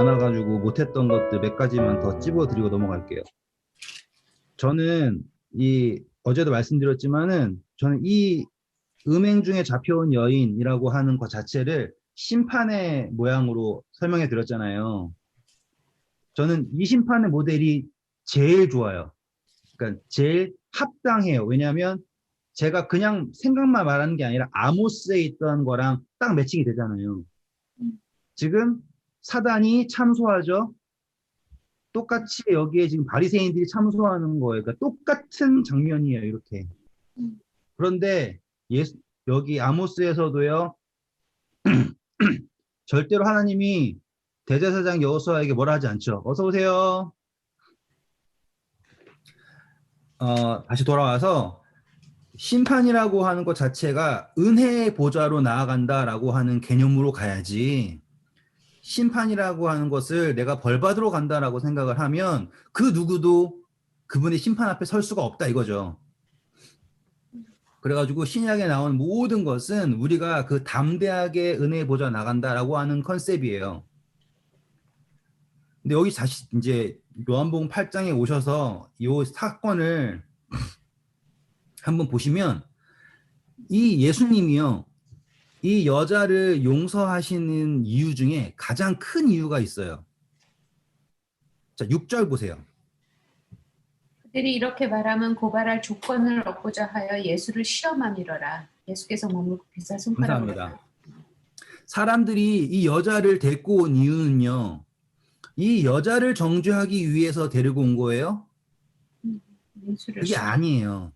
많아가지고 못했던 것들 몇 가지만 더 찝어드리고 넘어갈게요. 저는 어제도 말씀드렸지만은 저는 이 음행 중에 잡혀온 여인이라고 하는 것 자체를 심판의 모양으로 설명해 드렸잖아요. 저는 이 심판의 모델이 제일 좋아요. 그러니까 제일 합당해요. 왜냐하면 제가 그냥 생각만 말하는 게 아니라 아모스에 있던 거랑 딱 매칭이 되잖아요. 지금 사단이 참소하죠. 똑같이 여기에 지금 바리새인들이 참소하는 거예요. 그러니까 똑같은 장면이에요. 이렇게. 그런데 여기 아모스에서도요. 절대로 하나님이 대제사장 여호수아에게 뭐라 하지 않죠. 어서 오세요. 다시 돌아와서 심판이라고 하는 것 자체가 은혜의 보좌로 나아간다라고 하는 개념으로 가야지, 심판이라고 하는 것을 내가 벌받으러 간다라고 생각을 하면 그 누구도 그분의 심판 앞에 설 수가 없다 이거죠. 그래가지고 신약에 나온 모든 것은 우리가 그 담대하게 은혜의 보좌 나간다라고 하는 컨셉이에요. 근데 여기 다시 이제 요한복음 8장에 오셔서 이 사건을 한번 보시면 이 예수님이요, 이 여자를 용서하시는 이유 중에 가장 큰 이유가 있어요. 자, 6절 보세요. 그들이 이렇게 말하면 고발할 조건을 얻고자 하여 예수를 시험함이러라. 예수께서 몸을 굽히사 손가락으로. 감사합니다. 사람들이 이 여자를 데리고 온 이유는요, 이 여자를 정죄하기 위해서 데리고 온 거예요? 그게 아니에요.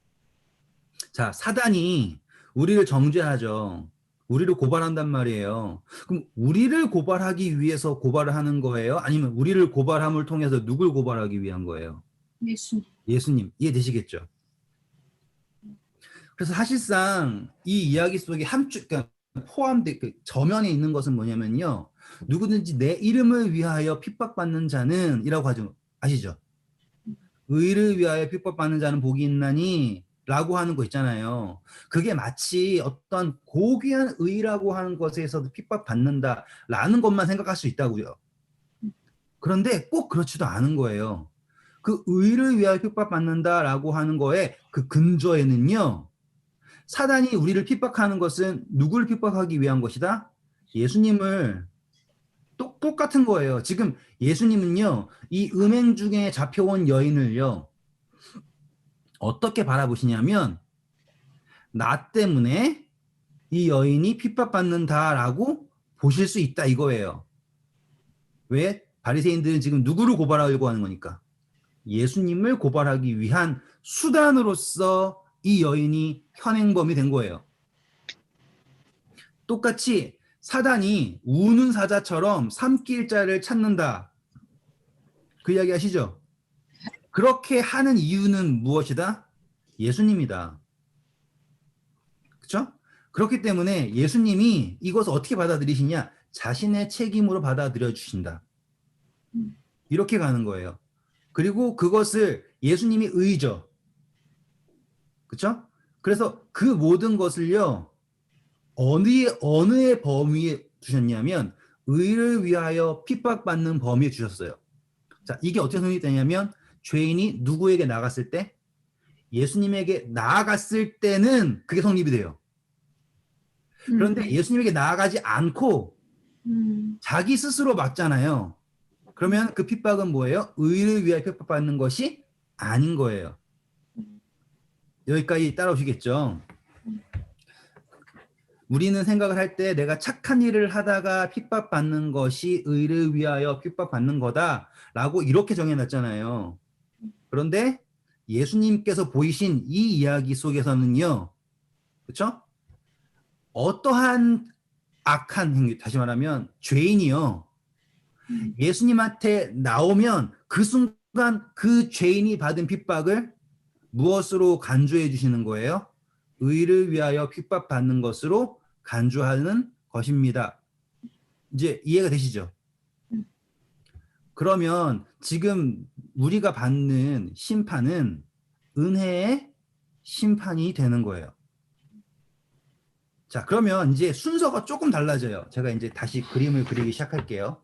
자, 사단이 우리를 정죄하죠. 우리를 고발한단 말이에요. 그럼 우리를 고발하기 위해서 고발을 하는 거예요? 아니면 우리를 고발함을 통해서 누굴 고발하기 위한 거예요? 예수님. 예수님. 이해되시겠죠? 그래서 사실상 이 이야기 속에 그러니까 포함된 저면에 있는 것은 뭐냐면요, 누구든지 내 이름을 위하여 핍박받는 자는 이라고 하죠. 아시죠? 의를 위하여 핍박받는 자는 복이 있나니 라고 하는 거 있잖아요. 그게 마치 어떤 고귀한 의라고 하는 것에서도 핍박받는다 라는 것만 생각할 수 있다고요. 그런데 꼭 그렇지도 않은 거예요. 그 의를 위하여 핍박받는다 라고 하는 거에 그 근저에는요, 사단이 우리를 핍박하는 것은 누구를 핍박하기 위한 것이다? 예수님을. 똑같은 거예요. 지금 예수님은요, 이 음행 중에 잡혀온 여인을요, 어떻게 바라보시냐면 나 때문에 이 여인이 핍박받는다라고 보실 수 있다 이거예요. 왜? 바리새인들은 지금 누구를 고발하려고 하는 거니까. 예수님을 고발하기 위한 수단으로서 이 여인이 현행범이 된 거예요. 똑같이 사단이 우는 사자처럼 삼킬 자를 찾는다. 그 이야기 하시죠? 그렇게 하는 이유는 무엇이다? 예수님이다. 그렇죠? 그렇기 때문에 예수님이 이것을 어떻게 받아들이시냐? 자신의 책임으로 받아들여 주신다. 이렇게 가는 거예요. 그리고 그것을 예수님이 의죠. 그렇죠? 그래서 그 모든 것을요, 어느의 범위에 두셨냐면 의를 위하여 핍박받는 범위에 주셨어요. 자, 이게 어떻게 성립되냐면 죄인이 누구에게 나갔을 때? 예수님에게 나아갔을 때는 그게 성립이 돼요. 그런데 예수님에게 나아가지 않고 자기 스스로 맞잖아요. 그러면 그 핍박은 뭐예요? 의를 위하여 핍박받는 것이 아닌 거예요. 여기까지 따라오시겠죠? 우리는 생각을 할 때 내가 착한 일을 하다가 핍박받는 것이 의를 위하여 핍박받는 거다라고 이렇게 정해놨잖아요. 그런데 예수님께서 보이신 이 이야기 속에서는요, 그렇죠? 어떠한 악한 행위, 다시 말하면 죄인이요, 예수님한테 나오면 그 순간 그 죄인이 받은 핍박을 무엇으로 간주해 주시는 거예요? 의를 위하여 핍박받는 것으로 간주하는 것입니다. 이제 이해가 되시죠? 그러면 지금 우리가 받는 심판은 은혜의 심판이 되는 거예요. 자, 그러면 이제 순서가 조금 달라져요. 제가 이제 다시 그림을 그리기 시작할게요.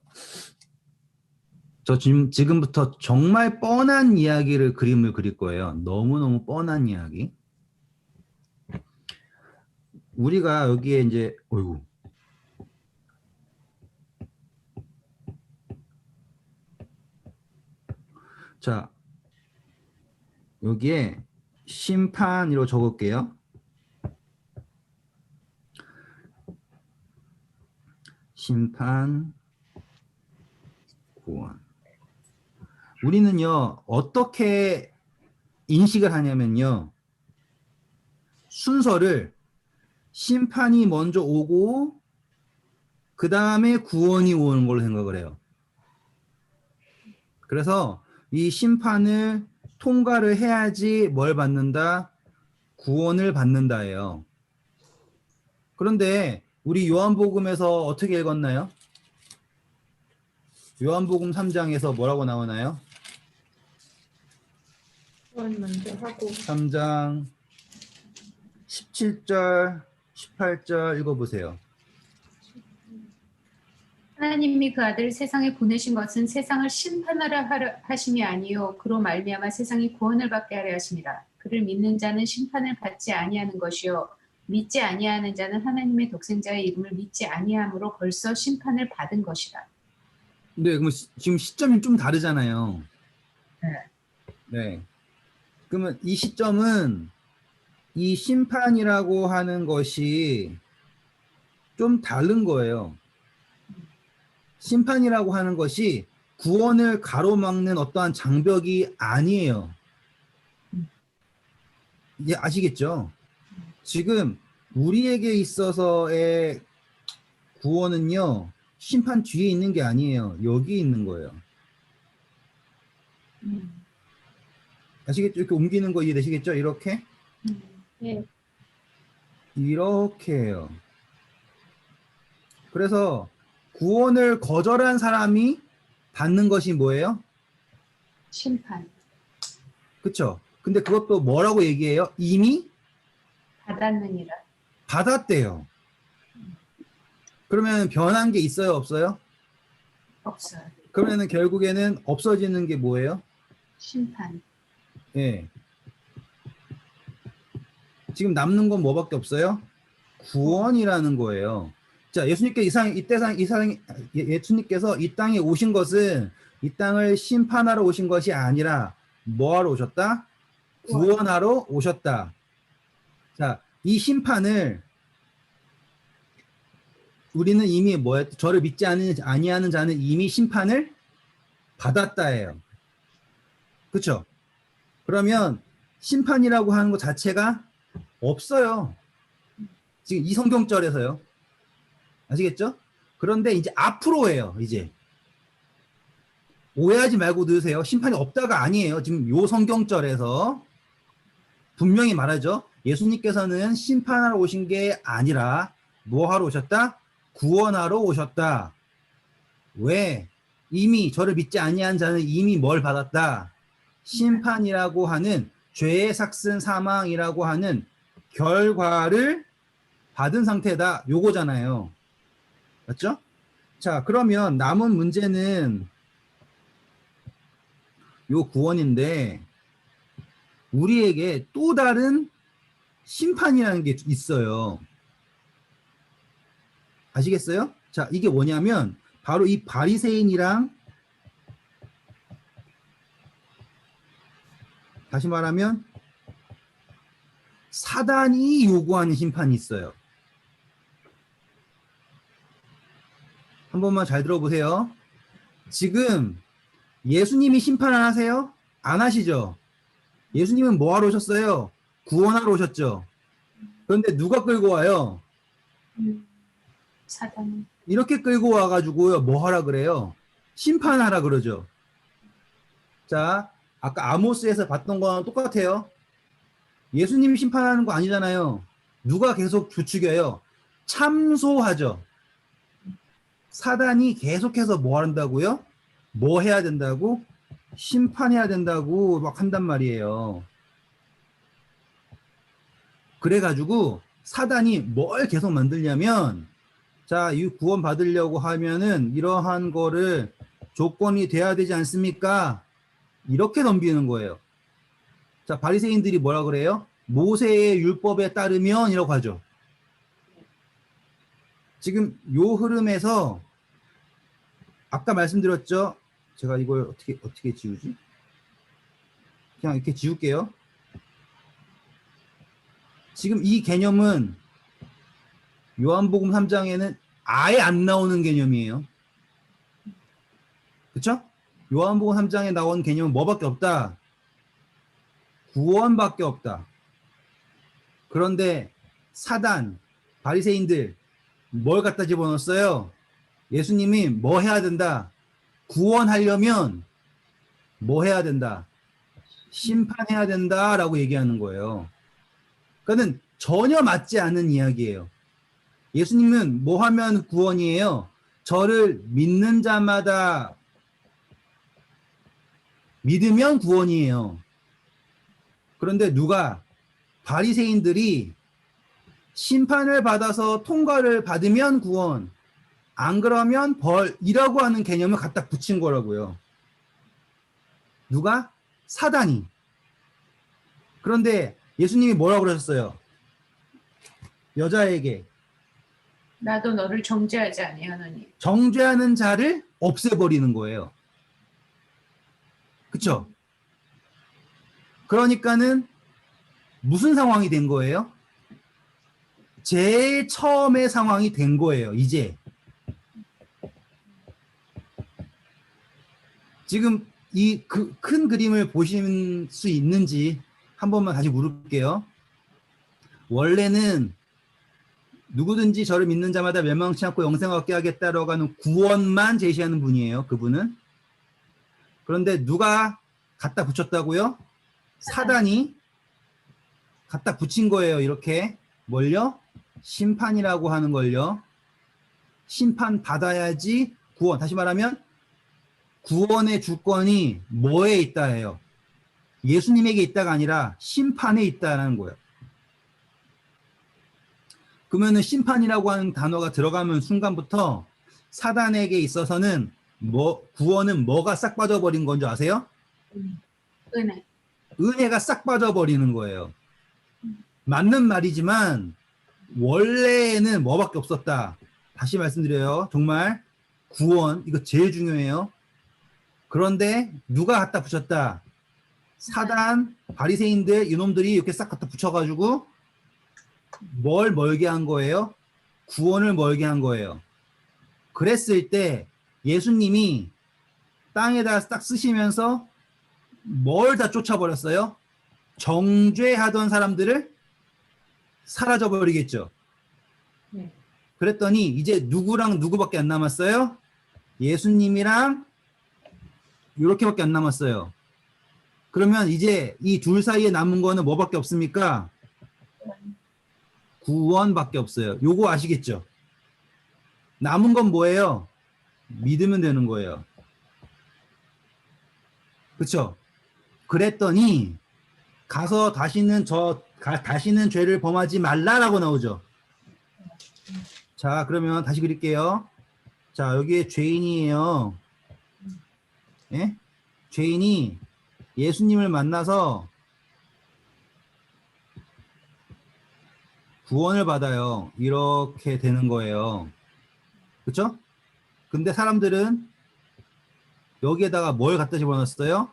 저 지금부터 정말 뻔한 이야기를 그림을 그릴 거예요. 너무너무 뻔한 이야기. 우리가 여기에 이제, 어이구. 자, 여기에 심판이라고 적을게요. 심판, 구원. 우리는요, 어떻게 인식을 하냐면요, 순서를 심판이 먼저 오고, 그 다음에 구원이 오는 걸로 생각을 해요. 그래서 이 심판을 통과를 해야지 뭘 받는다? 구원을 받는다예요. 그런데 우리 요한복음에서 어떻게 읽었나요? 요한복음 3장에서 뭐라고 나오나요? 구원 먼저 하고 3장 17절, 18절 읽어보세요. 하나님이 그 아들을 세상에 보내신 것은 세상을 심판하려 하심이 아니요 그로 말미암아 세상이 구원을 받게 하려 하심이라. 그를 믿는 자는 심판을 받지 아니하는 것이요 믿지 아니하는 자는 하나님의 독생자의 이름을 믿지 아니함으로 벌써 심판을 받은 것이라. 네, 그럼 지금 시점이 좀 다르잖아요. 네. 네. 그러면 이 시점은 이 심판이라고 하는 것이 좀 다른 거예요. 심판이라고 하는 것이 구원을 가로막는 어떠한 장벽이 아니에요. 이제 아시겠죠? 지금 우리에게 있어서의 구원은요, 심판 뒤에 있는 게 아니에요. 여기 있는 거예요. 아시겠죠? 이렇게 옮기는 거 이해되시겠죠? 이렇게? 예. 이렇게 해요. 그래서 구원을 거절한 사람이 받는 것이 뭐예요? 심판 그쵸? 근데 그것도 뭐라고 얘기해요? 이미 받았느니라. 받았대요. 그러면 변한 게 있어요? 없어요? 없어요. 그러면 결국에는 없어지는 게 뭐예요? 심판. 예. 지금 남는 건 뭐밖에 없어요? 구원이라는 거예요. 자, 예수님께서 예수님께서 이 땅에 오신 것은 이 땅을 심판하러 오신 것이 아니라 뭐 하러 오셨다? 구원하러 오셨다. 자, 이 심판을 우리는 이미 뭐였죠? 저를 믿지 아니하는 자는 이미 심판을 받았다예요. 그렇죠? 그러면 심판이라고 하는 것 자체가 없어요. 지금 이 성경절에서요. 아시겠죠? 그런데 이제 앞으로 해요. 이제 오해하지 말고 들으세요. 심판이 없다가 아니에요. 지금 요 성경절에서 분명히 말하죠. 예수님께서는 심판하러 오신 게 아니라 뭐 하러 오셨다? 구원하러 오셨다. 왜? 이미 저를 믿지 아니한 자는 이미 뭘 받았다? 심판이라고 하는 죄의 삭슨 사망이라고 하는 결과를 받은 상태다. 요거잖아요. 맞죠? 자, 그러면 남은 문제는 요 구원인데 우리에게 또 다른 심판이라는 게 있어요. 아시겠어요? 자, 이게 뭐냐면 바로 이 바리새인이랑 다시 말하면 사단이 요구하는 심판이 있어요. 한 번만 잘 들어보세요. 지금 예수님이 심판을 하세요? 안 하시죠? 예수님은 뭐 하러 오셨어요? 구원하러 오셨죠? 그런데 누가 끌고 와요? 사단. 이렇게 끌고 와가지고요, 뭐 하라 그래요? 심판하라 그러죠. 자, 아까 아모스에서 봤던 거랑 똑같아요. 예수님이 심판하는 거 아니잖아요. 누가 계속 부추겨요? 참소하죠. 사단이 계속해서 뭐 한다고요? 뭐 해야 된다고? 심판해야 된다고 막 한단 말이에요. 그래가지고 사단이 뭘 계속 만들냐면 자, 이 구원 받으려고 하면은 이러한 거를 조건이 돼야 되지 않습니까? 이렇게 넘기는 거예요. 자, 바리새인들이 뭐라 그래요? 모세의 율법에 따르면 이라고 하죠. 지금 요 흐름에서 아까 말씀드렸죠. 제가 이걸 어떻게 지우지? 그냥 이렇게 지울게요. 지금 이 개념은 요한복음 3장에는 아예 안 나오는 개념이에요. 그쵸? 요한복음 3장에 나온 개념은 뭐밖에 없다? 구원밖에 없다. 그런데 사단, 바리새인들 뭘 갖다 집어넣었어요? 예수님이 뭐 해야 된다? 구원하려면 뭐 해야 된다? 심판해야 된다라고 얘기하는 거예요. 그러니까 전혀 맞지 않는 이야기예요. 예수님은 뭐 하면 구원이에요? 저를 믿는 자마다 믿으면 구원이에요. 그런데 누가 바리새인들이 심판을 받아서 통과를 받으면 구원, 안 그러면 벌이라고 하는 개념을 갖다 붙인 거라고요. 누가? 사단이. 그런데 예수님이 뭐라고 그러셨어요? 여자에게 나도 너를 정죄하지 아니하노니. 정죄하는 자를 없애버리는 거예요. 그쵸? 그러니까는 무슨 상황이 된 거예요? 제일 처음의 상황이 된 거예요. 이제 지금 이 큰 그림을 보실 수 있는지 한 번만 다시 물을게요. 원래는 누구든지 저를 믿는 자마다 멸망치 않고 영생을 얻게 하겠다라고 하는 구원만 제시하는 분이에요. 그분은. 그런데 누가 갖다 붙였다고요? 사단이 갖다 붙인 거예요. 이렇게 뭘요? 심판이라고 하는 걸요. 심판 받아야지 구원. 다시 말하면 구원의 주권이 뭐에 있다 해요? 예수님에게 있다가 아니라 심판에 있다는 거예요. 그러면은 심판이라고 하는 단어가 들어가면 순간부터 사단에게 있어서는 구원은 뭐가 싹 빠져버린 건지 아세요? 은혜. 은혜가 싹 빠져버리는 거예요. 맞는 말이지만 원래는 뭐밖에 없었다. 다시 말씀드려요. 정말 구원 이거 제일 중요해요. 그런데 누가 갖다 붙였다? 사단, 바리새인들 이놈들이 이렇게 싹 갖다 붙여가지고 뭘 멀게 한 거예요? 구원을 멀게 한 거예요. 그랬을 때 예수님이 땅에다 딱 쓰시면서 뭘 다 쫓아버렸어요? 정죄하던 사람들을 사라져버리겠죠. 네. 그랬더니 이제 누구랑 누구밖에 안 남았어요? 예수님이랑 이렇게밖에 안 남았어요. 그러면 이제 이 둘 사이에 남은 거는 뭐밖에 없습니까? 구원밖에 없어요. 요거 아시겠죠? 남은 건 뭐예요? 믿으면 되는 거예요. 그쵸? 그랬더니 가서 다시는 죄를 범하지 말라라고 나오죠. 자, 그러면 다시 그릴게요. 자, 여기에 죄인이에요. 예? 죄인이 예수님을 만나서 구원을 받아요. 이렇게 되는 거예요. 그쵸? 근데 사람들은 여기에다가 뭘 갖다 집어넣었어요?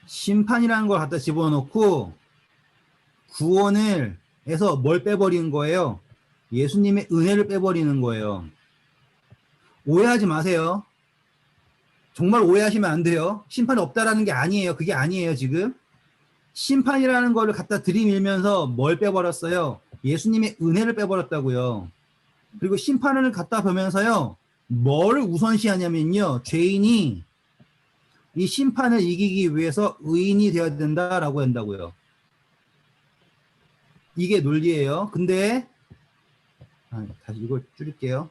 심판이라는 걸 갖다 집어넣고 구원을 해서 뭘 빼버리는 거예요? 예수님의 은혜를 빼버리는 거예요. 오해하지 마세요. 정말 오해하시면 안 돼요. 심판이 없다라는 게 아니에요. 그게 아니에요, 지금. 심판이라는 거를 갖다 들이밀면서 뭘 빼버렸어요? 예수님의 은혜를 빼버렸다고요. 그리고 심판을 갖다 보면서요, 뭘 우선시하냐면요, 죄인이 이 심판을 이기기 위해서 의인이 되어야 된다라고 한다고요. 이게 논리예요. 근데 다시 이걸 줄일게요.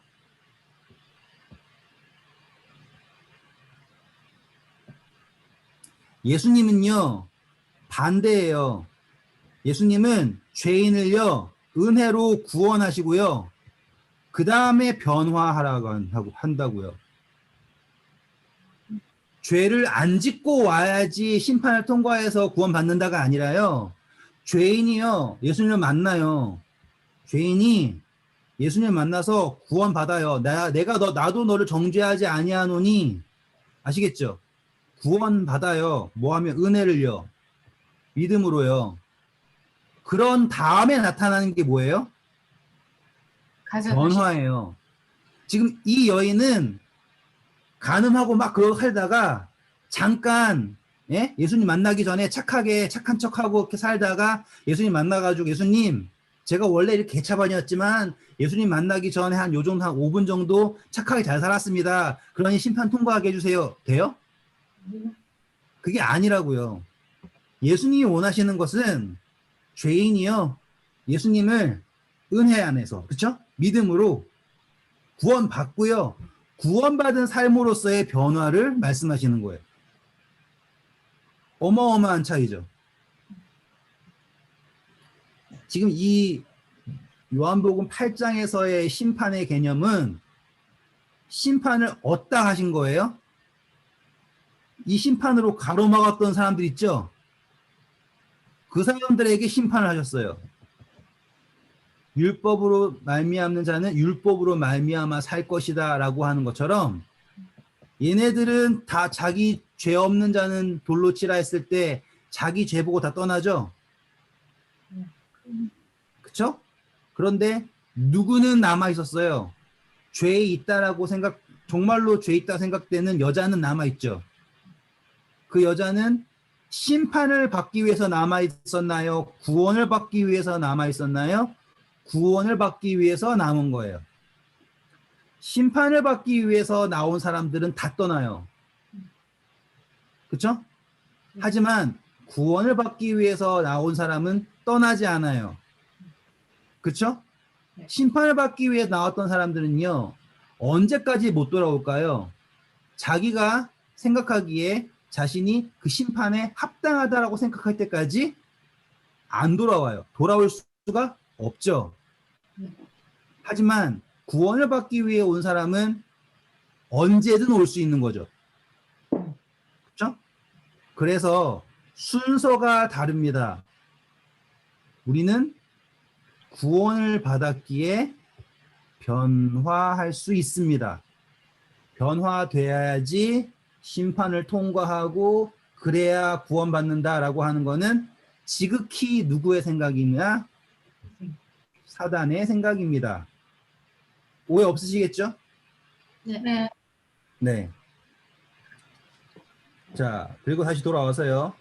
예수님은요, 반대예요. 예수님은 죄인을요, 은혜로 구원하시고요, 그 다음에 변화하라고 한다고요. 죄를 안 짓고 와야지 심판을 통과해서 구원받는다가 아니라요. 죄인이요. 예수님을 만나요. 죄인이 예수님을 만나서 구원받아요. 나도 너를 정죄하지 아니하노니. 아시겠죠? 구원받아요. 뭐하면 은혜를요. 믿음으로요. 그런 다음에 나타나는 게 뭐예요? 가서 변화예요. 지금 이 여인은 간음하고 막 그러고 살다가 잠깐 예수님 만나기 전에 착한 척하고 이렇게 살다가 예수님 만나가지고 예수님 제가 원래 이렇게 개차반이었지만 예수님 만나기 전에 한 요 정도 한 5분 정도 착하게 잘 살았습니다. 그러니 심판 통과하게 해주세요. 돼요? 그게 아니라고요. 예수님이 원하시는 것은 죄인이요. 예수님을 은혜 안에서 그쵸? 믿음으로 구원받고요. 구원받은 삶으로서의 변화를 말씀하시는 거예요. 어마어마한 차이죠. 지금 이 요한복음 8장에서의 심판의 개념은 심판을 얻다 하신 거예요. 이 심판으로 가로막았던 사람들 있죠? 그 사람들에게 심판을 하셨어요. 율법으로 말미암는 자는 율법으로 말미암아 살 것이다 라고 하는 것처럼 얘네들은 다 자기 죄 없는 자는 돌로 치라 했을 때 자기 죄 보고 다 떠나죠? 그쵸? 그런데 누구는 남아 있었어요. 죄에 있다라고 정말로 죄 있다 생각되는 여자는 남아 있죠. 그 여자는 심판을 받기 위해서 남아 있었나요? 구원을 받기 위해서 남아 있었나요? 구원을 받기 위해서 남은 거예요. 심판을 받기 위해서 나온 사람들은 다 떠나요. 그쵸? 하지만 구원을 받기 위해서 나온 사람은 떠나지 않아요. 그쵸? 심판을 받기 위해 나왔던 사람들은요, 언제까지 못 돌아올까요? 자기가 생각하기에 자신이 그 심판에 합당하다라고 생각할 때까지 안 돌아와요. 돌아올 수가 없죠. 하지만 구원을 받기 위해 온 사람은 언제든 올 수 있는 거죠. 그렇죠? 그래서 순서가 다릅니다. 우리는 구원을 받았기에 변화할 수 있습니다. 변화돼야지 심판을 통과하고 그래야 구원받는다라고 하는 거는 지극히 누구의 생각이냐? 사단의 생각입니다. 오해 없으시겠죠? 네. 네. 자, 그리고 다시 돌아와서요.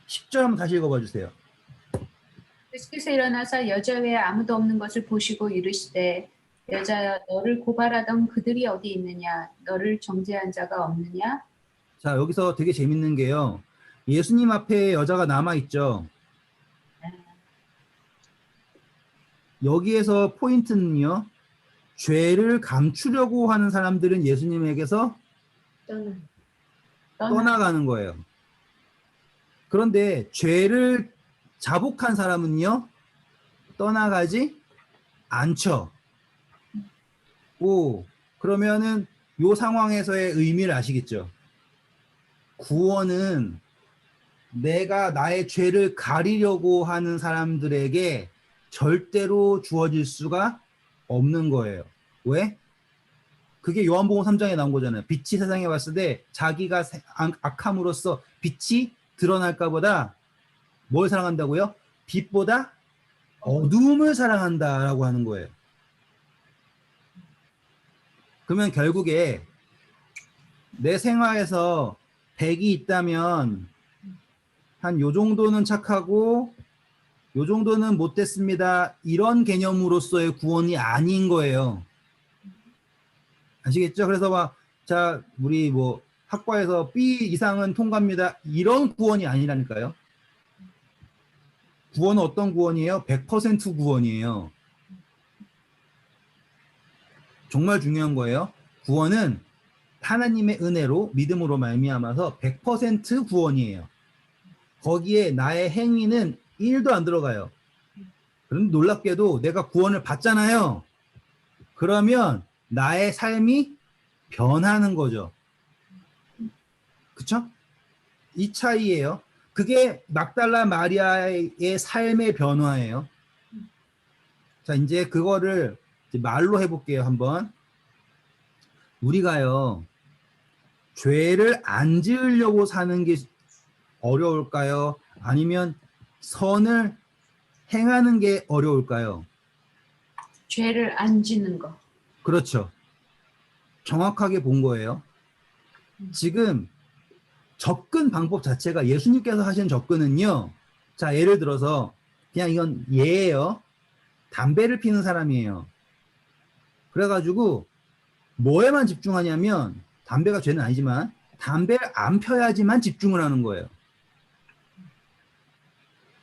10절 한번 다시 읽어봐 주세요. 예수께서 일어나서 여자 외에 아무도 없는 것을 보시고 이르시되 여자여 너를 고발하던 그들이 어디 있느냐 너를 정죄한 자가 없느냐. 자, 여기서 되게 재밌는 게요. 예수님 앞에 여자가 남아 있죠. 여기에서 포인트는요. 죄를 감추려고 하는 사람들은 예수님에게서 떠나가는 거예요. 그런데 죄를 자복한 사람은요. 떠나가지 않죠. 그러면은 요 상황에서의 의미를 아시겠죠? 구원은 내가 나의 죄를 가리려고 하는 사람들에게 절대로 주어질 수가 없는 거예요. 왜? 그게 요한복음 3장에 나온 거잖아요. 빛이 세상에 왔을 때 자기가 악함으로써 빛이 드러날까 보다 뭘 사랑한다고요? 빛보다 어두움을 사랑한다라고 하는 거예요. 그러면 결국에 내 생활에서 100이 있다면 한 요 정도는 착하고 요 정도는 못됐습니다. 이런 개념으로서의 구원이 아닌 거예요. 아시겠죠? 그래서 자, 우리 학과에서 B 이상은 통과입니다. 이런 구원이 아니라니까요. 구원은 어떤 구원이에요? 100% 구원이에요. 정말 중요한 거예요. 구원은 하나님의 은혜로 믿음으로 말미암아서 100% 구원이에요. 거기에 나의 행위는 1도 안 들어가요. 그런데 놀랍게도 내가 구원을 받잖아요. 그러면 나의 삶이 변하는 거죠. 그쵸? 이 차이예요. 그게 막달라 마리아의 삶의 변화예요. 자, 이제 그거를 이제 말로 해볼게요, 한번. 우리가요, 죄를 안 지으려고 사는 게 어려울까요? 아니면 선을 행하는 게 어려울까요? 죄를 안 짓는 거. 그렇죠. 정확하게 본 거예요. 지금 접근 방법 자체가 예수님께서 하신 접근은요. 자, 예를 들어서 그냥 이건 예예요. 담배를 피는 사람이에요. 그래가지고 뭐에만 집중하냐면 담배가 죄는 아니지만 담배를 안 펴야지만 집중을 하는 거예요.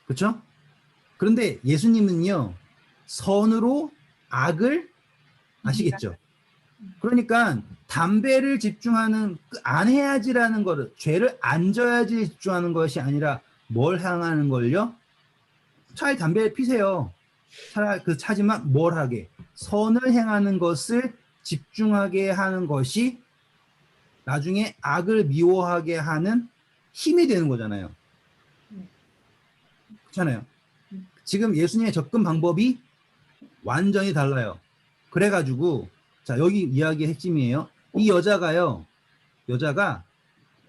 그렇죠? 그런데 예수님은요. 선으로 악을 아시겠죠? 그러니까 담배를 집중하는 안 해야지라는 거를 죄를 안 져야지 집중하는 것이 아니라 뭘 향하는 걸요? 차라리 담배를 피세요. 차라리 차지만 뭘 하게 선을 행하는 것을 집중하게 하는 것이 나중에 악을 미워하게 하는 힘이 되는 거잖아요. 그렇잖아요. 지금 예수님의 접근 방법이 완전히 달라요. 그래가지고 자 여기 이야기의 핵심이에요. 이 여자가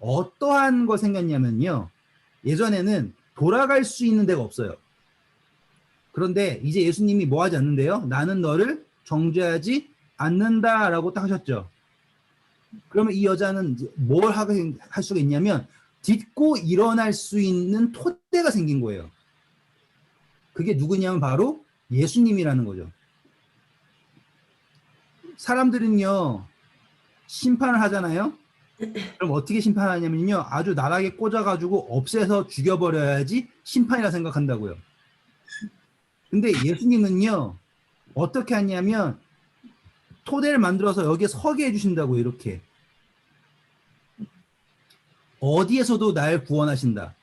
어떠한 거 생겼냐면요. 예전에는 돌아갈 수 있는 데가 없어요. 그런데 이제 예수님이 뭐 하지 않는데요? 나는 너를 정죄하지 않는다라고 딱 하셨죠. 그러면 이 여자는 이제 뭘 할 수가 있냐면 딛고 일어날 수 있는 토대가 생긴 거예요. 그게 누구냐면 바로 예수님이라는 거죠. 사람들은요 심판을 하잖아요. 그럼 어떻게 심판하냐면요 아주 나락에 꽂아가지고 없애서 죽여버려야지 심판이라 생각한다고요. 근데 예수님은요 어떻게 하냐면 토대를 만들어서 여기에 서게 해주신다고. 이렇게 어디에서도 날 구원하신다.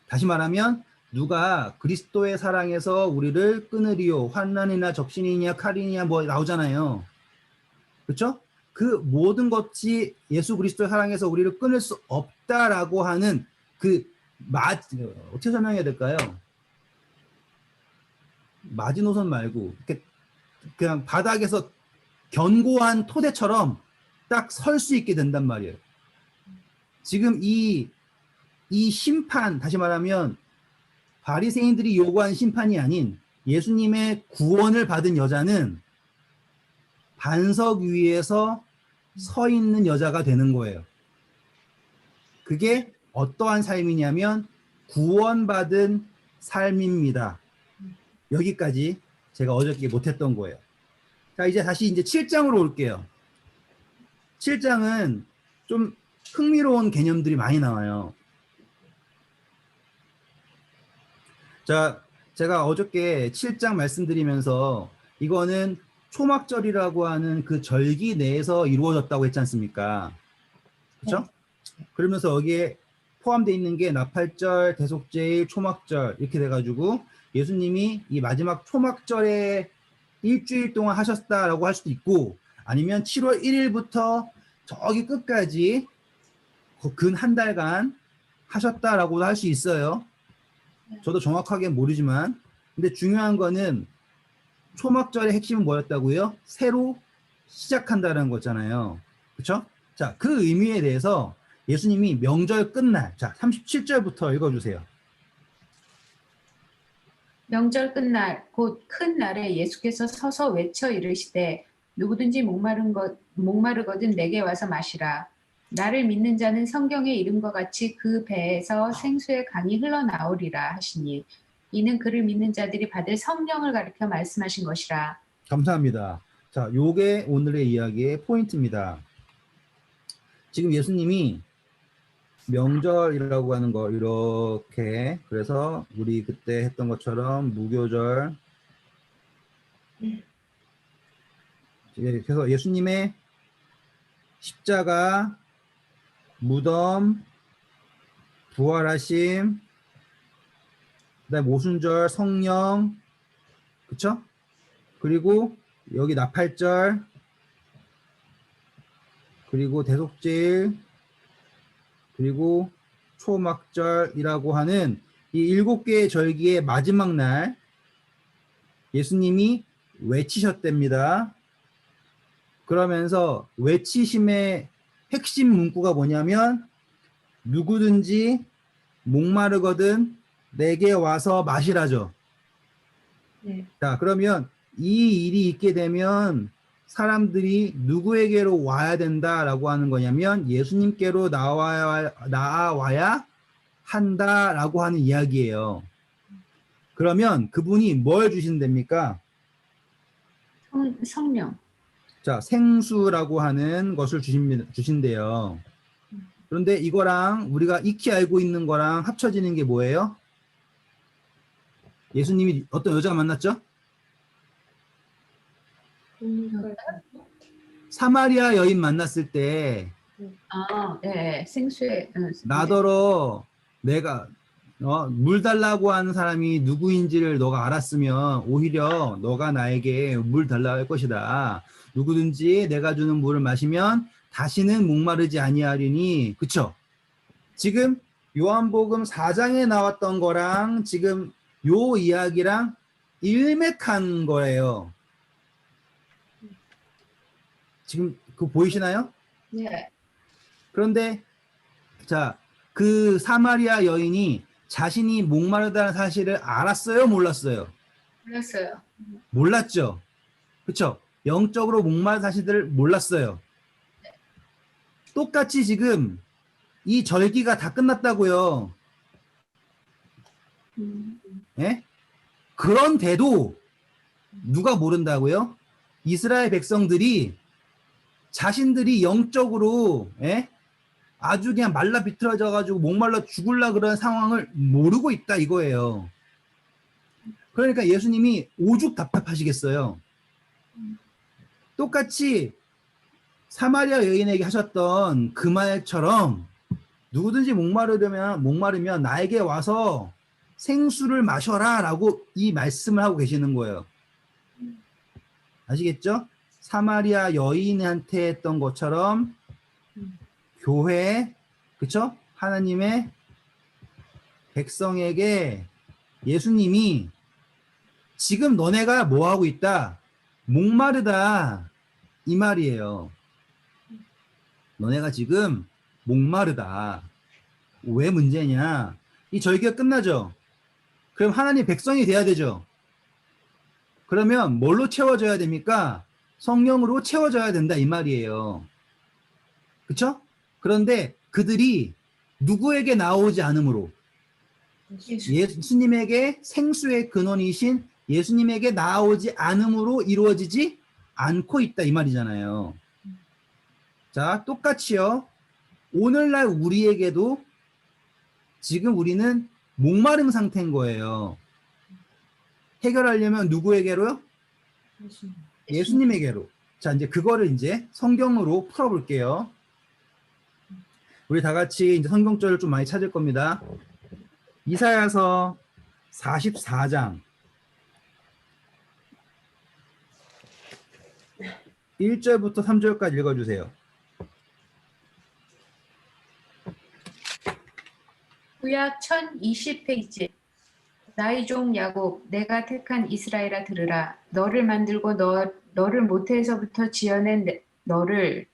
다시 말하면 누가 그리스도의 사랑에서 우리를 끊으리요 환난이나 적신이냐 칼이냐 뭐 나오잖아요. 그렇죠? 그 모든 것이 예수 그리스도의 사랑에서 우리를 끊을 수 없다라고 하는 어떻게 설명해야 될까요? 마지노선 말고 이렇게 그냥 바닥에서 견고한 토대처럼 딱 설 수 있게 된단 말이에요. 지금 이 심판, 다시 말하면 바리새인들이 요구한 심판이 아닌 예수님의 구원을 받은 여자는 반석 위에서 서 있는 여자가 되는 거예요. 그게 어떠한 삶이냐면 구원받은 삶입니다. 여기까지 제가 어저께 못했던 거예요. 자, 이제 다시 이제 7장으로 올게요. 7장은 좀 흥미로운 개념들이 많이 나와요. 자, 제가 어저께 7장 말씀드리면서 이거는 초막절이라고 하는 그 절기 내에서 이루어졌다고 했지 않습니까? 그렇죠? 그러면서 여기에 포함되어 있는 게 나팔절, 대속제일, 초막절 이렇게 돼가지고 예수님이 이 마지막 초막절에 일주일 동안 하셨다라고 할 수도 있고 아니면 7월 1일부터 저기 끝까지 근 한 달간 하셨다라고도 할 수 있어요. 저도 정확하게 모르지만 근데 중요한 거는 초막절의 핵심은 뭐였다고요? 새로 시작한다는 거잖아요. 그렇죠? 자, 그 의미에 대해서 예수님이 명절 끝날 자 37절부터 읽어주세요. 명절 끝날 곧 큰 날에 예수께서 서서 외쳐 이르시되 누구든지 목마르거든 내게 와서 마시라. 나를 믿는 자는 성경에 이름과 같이 그 배에서 생수의 강이 흘러나오리라 하시니 이는 그를 믿는 자들이 받을 성령을 가리켜 말씀하신 것이라. 감사합니다. 자, 요게 오늘의 이야기의 포인트입니다. 지금 예수님이 명절이라고 하는 거 이렇게 그래서 우리 그때 했던 것처럼 무교절 그래서 예수님의 십자가 무덤 부활하심 그다음에 모순절 성령 그쵸? 그리고 여기 나팔절 그리고 대속제일, 그리고 초막절이라고 하는 이 7개의 절기의 마지막 날 예수님이 외치셨답니다. 그러면서 외치심의 핵심 문구가 뭐냐면 누구든지 목마르거든 내게 와서 마시라죠. 네. 자, 그러면 이 일이 있게 되면 사람들이 누구에게로 와야 된다라고 하는 거냐면 예수님께로 나와야 한다라고 하는 이야기예요. 그러면 그분이 뭘 주신답니까? 성령. 자, 생수라고 하는 것을 주신대요. 그런데 이거랑 우리가 익히 알고 있는 거랑 합쳐지는 게 뭐예요? 예수님이 어떤 여자가 만났죠? 사마리아 여인 만났을 때 네. 생수의 나더러 내가 물 달라고 하는 사람이 누구인지를 너가 알았으면 오히려 너가 나에게 물 달라고 할 것이다. 누구든지 내가 주는 물을 마시면 다시는 목마르지 아니하리니. 그쵸? 지금 요한복음 4장에 나왔던 거랑 지금 요 이야기랑 일맥한 거예요. 지금 그거 보이시나요? 네. 그런데 자, 그 사마리아 여인이 자신이 목마르다는 사실을 알았어요, 몰랐어요? 몰랐어요. 몰랐죠. 그렇죠? 영적으로 목마른 사실들을 몰랐어요. 똑같이 지금 이 절기가 다 끝났다고요. 예? 그런데도 누가 모른다고요? 이스라엘 백성들이 자신들이 영적으로 아주 그냥 말라 비틀어져 가지고 목말라 죽을라 그런 상황을 모르고 있다 이거예요. 그러니까 예수님이 오죽 답답하시겠어요. 똑같이 사마리아 여인에게 하셨던 그 말처럼 누구든지 목마르면 나에게 와서 생수를 마셔라 라고 이 말씀을 하고 계시는 거예요. 아시겠죠? 사마리아 여인한테 했던 것처럼 교회, 그쵸? 하나님의 백성에게 예수님이 지금 너네가 뭐 하고 있다? 목마르다. 이 말이에요. 너네가 지금 목마르다. 왜 문제냐? 이 절기가 끝나죠? 그럼 하나님 백성이 돼야 되죠? 그러면 뭘로 채워져야 됩니까? 성령으로 채워져야 된다. 이 말이에요. 그쵸? 그런데 그들이 누구에게 나오지 않으므로 예수님에게 생수의 근원이신 예수님에게 나오지 않음으로 이루어지지 않고 있다 이 말이잖아요. 자, 똑같이요. 오늘날 우리에게도 지금 우리는 목마름 상태인 거예요. 해결하려면 누구에게로요? 예수님에게로. 자, 이제 그거를 이제 성경으로 풀어볼게요. 우리 다 같이 이제 성경절을 좀 많이 찾을 겁니다. 이사야서 44장 1절부터 3절까지 읽어주세요. 구약 1020페이지. 나의 종 야곱, 내가 택한 이스라엘아 들으라. 너를 만들고 너를 모태에서부터 지어낸 너를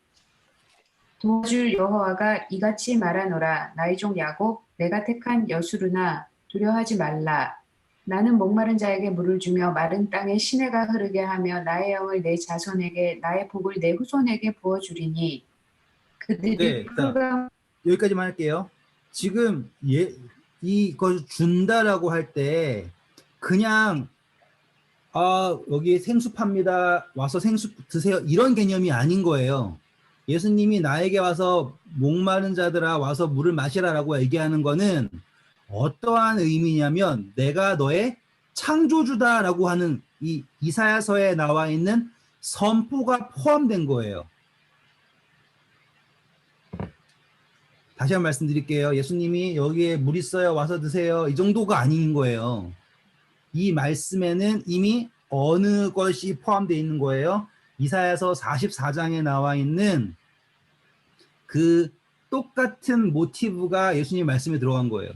도와줄 여호와가 이같이 말하노라. 나의 종 야곱, 내가 택한 여수르나 두려워하지 말라. 나는 목마른 자에게 물을 주며 마른 땅에 시내가 흐르게 하며 나의 영을 내 자손에게 나의 복을 내 후손에게 부어주리니 그들이 네, 여기까지만 할게요. 지금 이걸 준다라고 할 때 그냥 여기 생수 팝니다. 와서 생수 드세요. 이런 개념이 아닌 거예요. 예수님이 나에게 와서 목마른 자들아 와서 물을 마시라라고 얘기하는 거는 어떠한 의미냐면 내가 너의 창조주다라고 하는 이 이사야서에 나와 있는 선포가 포함된 거예요. 다시 한번 말씀드릴게요. 예수님이 여기에 물 있어요. 와서 드세요. 이 정도가 아닌 거예요. 이 말씀에는 이미 어느 것이 포함되어 있는 거예요. 이사야서 44장에 나와 있는 그 똑같은 모티브가 예수님 말씀에 들어간 거예요.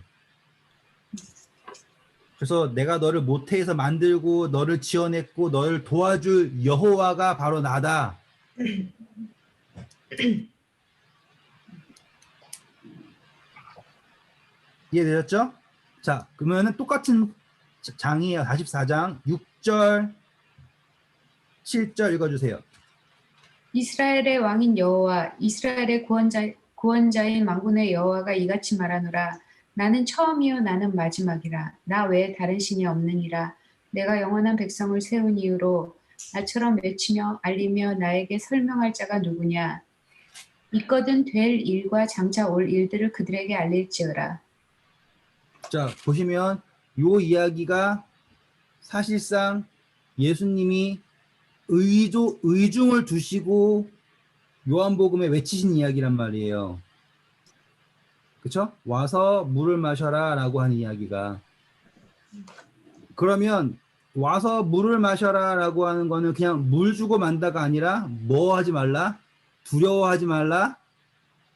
그래서 내가 너를 모태에서 만들고 너를 지어냈고 너를 도와줄 여호와가 바로 나다. 이해되셨죠? 자, 그러면은 똑같은 장이에요. 44장 6절 7절 읽어주세요. 이스라엘의 왕인 여호와 이스라엘의 구원자인 만군의 여호와가 이같이 말하노라. 나는 처음이요 나는 마지막이라. 나 외에 다른 신이 없느니라. 내가 영원한 백성을 세운 이유로 나처럼 외치며 알리며 나에게 설명할 자가 누구냐. 있거든 될 일과 장차 올 일들을 그들에게 알릴지어라. 자, 보시면 요 이야기가 사실상 예수님이 의중을 두시고 요한복음에 외치신 이야기란 말이에요. 그쵸? 와서 물을 마셔라 라고 하는 이야기가. 그러면 와서 물을 마셔라 라고 하는 거는 그냥 물 주고 만다가 아니라 뭐 하지 말라? 두려워하지 말라?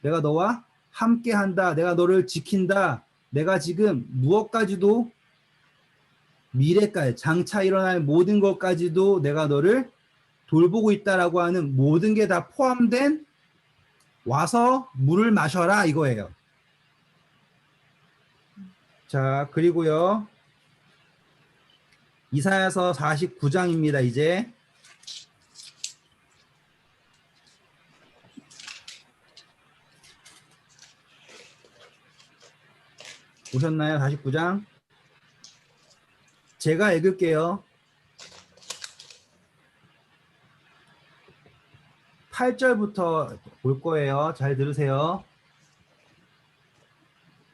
내가 너와 함께 한다. 내가 너를 지킨다. 내가 지금 무엇까지도 미래까지 장차 일어날 모든 것까지도 내가 너를 돌보고 있다라고 하는 모든 게 다 포함된 와서 물을 마셔라 이거예요. 자, 그리고요. 이사야서 49장입니다. 이제 오셨나요? 49장. 제가 읽을게요. 8절부터 볼 거예요. 잘 들으세요.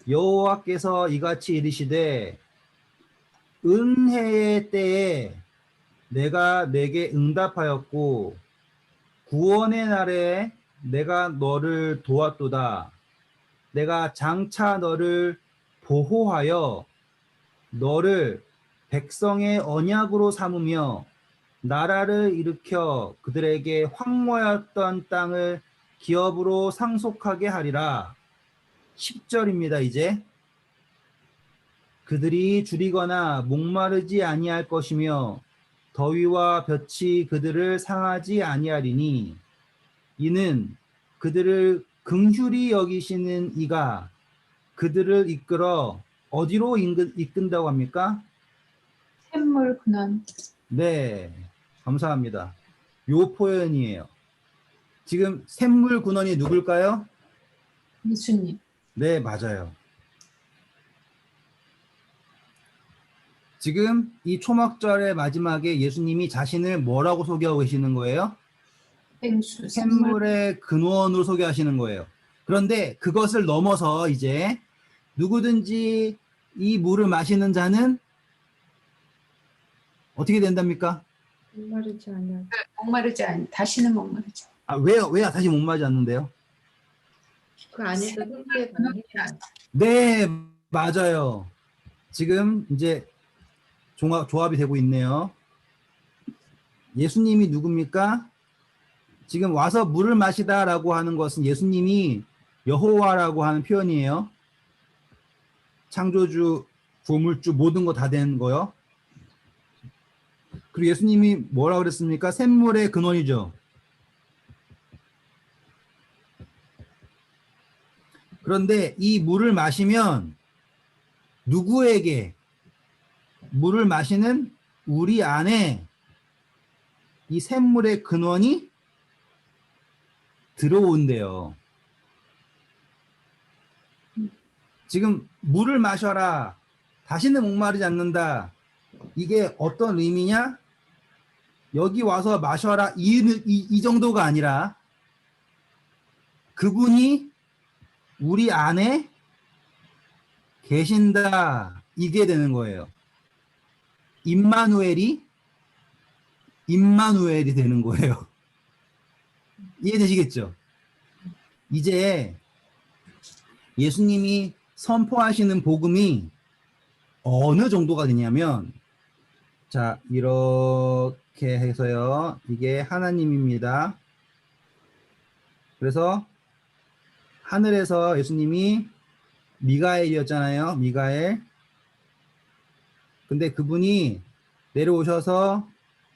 여호와께서 이같이 이르시되 은혜의 때에 내가 내게 응답하였고 구원의 날에 내가 너를 도왔도다. 내가 장차 너를 보호하여 너를 백성의 언약으로 삼으며 나라를 일으켜 그들에게 황무하였던 땅을 기업으로 상속하게 하리라. 10절입니다. 이제 그들이 줄이거나 목마르지 아니할 것이며 더위와 볕이 그들을 상하지 아니하리니 이는 그들을 긍휼히 여기시는 이가 그들을 이끌어 어디로 이끈다고 합니까? 샘물 근원. 네, 감사합니다. 요 표현이에요. 지금 샘물 근원이 누굴까요? 예수님. 네, 맞아요. 지금 이 초막절의 마지막에 예수님이 자신을 뭐라고 소개하고 계시는 거예요? 샘물. 샘물의 근원으로 소개하시는 거예요. 그런데 그것을 넘어서 이제 누구든지 이 물을 마시는 자는 어떻게 된답니까? 목마르지 않아. 목마르지 않. 다시는 목마르지. 아, 왜 다시 목마르지 않는데요? 그 안에서 함께 가는 네, 맞아요. 지금 이제 조합이 되고 있네요. 예수님이 누굽니까? 지금 와서 물을 마시다라고 하는 것은 예수님이 여호와라고 하는 표현이에요. 창조주, 구물주 모든 거 다 된 거요. 그리고 예수님이 뭐라 그랬습니까? 샘물의 근원이죠. 그런데 이 물을 마시면 누구에게 물을 마시는 우리 안에 이 샘물의 근원이 들어온대요. 지금 물을 마셔라. 다시는 목마르지 않는다. 이게 어떤 의미냐? 여기 와서 마셔라. 이 정도가 아니라 그분이 우리 안에 계신다. 이게 되는 거예요. 임마누엘이 되는 거예요. 이해되시겠죠? 이제 예수님이 선포하시는 복음이 어느 정도가 되냐면, 자, 이렇게 해서요. 이게 하나님입니다. 그래서 하늘에서 예수님이 미가엘이었잖아요. 미가엘. 근데 그분이 내려오셔서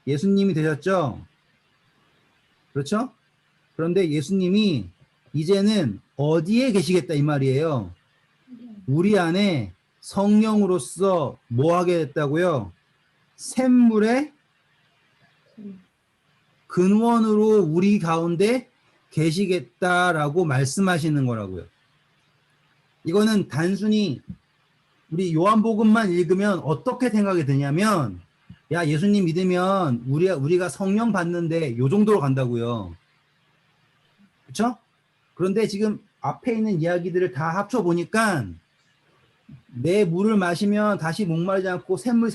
예수님이 되셨죠. 그렇죠? 그런데 예수님이 이제는 어디에 계시겠다 이 말이에요. 우리 안에 성령으로서 뭐 하게 됐다고요? 샘물의 근원으로 우리 가운데 계시겠다라고 말씀하시는 거라고요. 이거는 단순히 우리 요한복음만 읽으면 어떻게 생각이 드냐면, 야, 예수님 믿으면 우리가 성령 받는데 요 정도로 간다고요. 그렇죠? 그런데 지금 앞에 있는 이야기들을 다 합쳐 보니까 내 물을 마시면 다시 목마르지 않고 샘물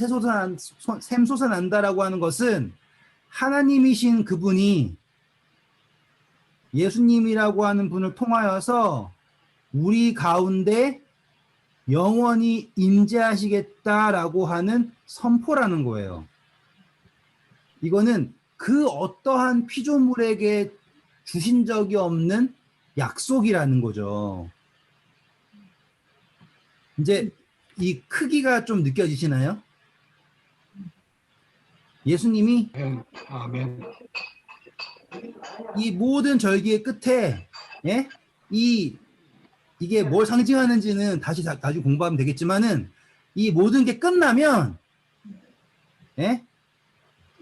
샘솟아난다라고 하는 것은 하나님이신 그분이 예수님이라고 하는 분을 통하여서 우리 가운데 영원히 임재하시겠다라고 하는 선포라는 거예요. 이거는 그 어떠한 피조물에게 주신 적이 없는 약속이라는 거죠. 이제 이 크기가 좀 느껴지시나요? 예수님이 아멘. 이 모든 절기의 끝에, 예? 이게 뭘 상징하는지는 다시 나중에 공부하면 되겠지만은, 이 모든 게 끝나면, 예?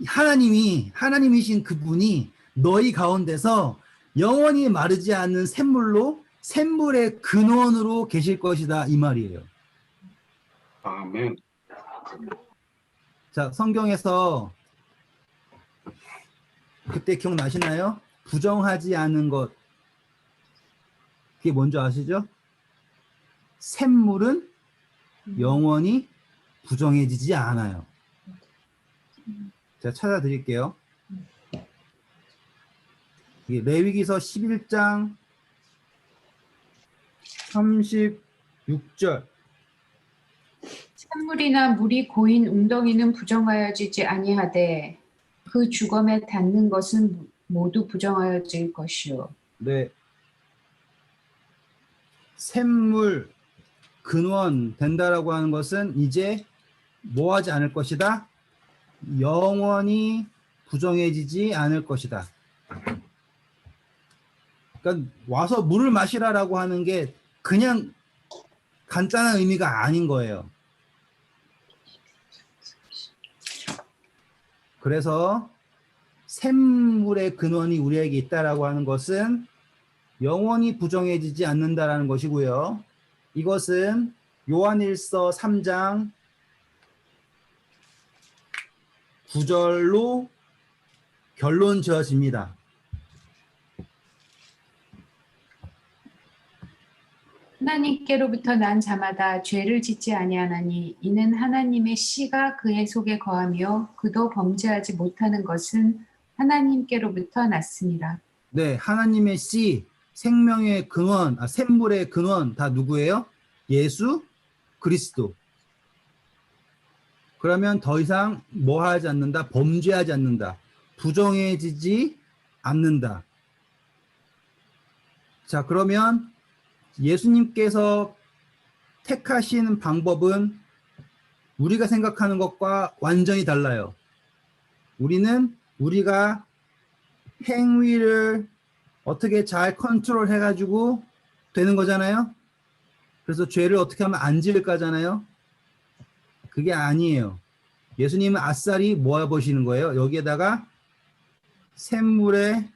하나님이신 그분이 너희 가운데서 영원히 마르지 않는 샘물의 근원으로 계실 것이다 이 말이에요. 아멘. 자, 성경에서 그때 기억나시나요? 부정하지 않은 것, 그게 뭔지 아시죠? 샘물은 영원히 부정해지지 않아요. 제가 찾아드릴게요. 이게 레위기서 11장 36절. 샘물이나 물이 고인 웅덩이는 부정하여지지 아니하되 그 주검에 닿는 것은 모두 부정하여질 것이요. 네. 샘물 근원 된다라고 하는 것은 이제 뭐 하지 않을 것이다? 영원히 부정해지지 않을 것이다. 그러니까 와서 물을 마시라라고 하는 게 그냥 간단한 의미가 아닌 거예요. 그래서 샘물의 근원이 우리에게 있다라고 하는 것은 영원히 부정해지지 않는다라는 것이고요. 이것은 요한일서 3장 9절로 결론 지어집니다. 하나님께로부터 난 자마다 죄를 짓지 아니하나니 이는 하나님의 씨가 그의 속에 거하며 그도 범죄하지 못하는 것은 하나님께로부터 났습니다. 네, 하나님의 씨, 생명의 근원, 샘물의 근원 다 누구예요? 예수 그리스도. 그러면 더 이상 뭐 하지 않는다? 범죄하지 않는다. 부정해지지 않는다. 자, 그러면 예수님께서 택하신 방법은 우리가 생각하는 것과 완전히 달라요. 우리가 행위를 어떻게 잘 컨트롤 해가지고 되는 거잖아요. 그래서 죄를 어떻게 하면 안 지을까잖아요. 그게 아니에요. 예수님은 아싸리 모아보시는 거예요. 여기에다가 샘물의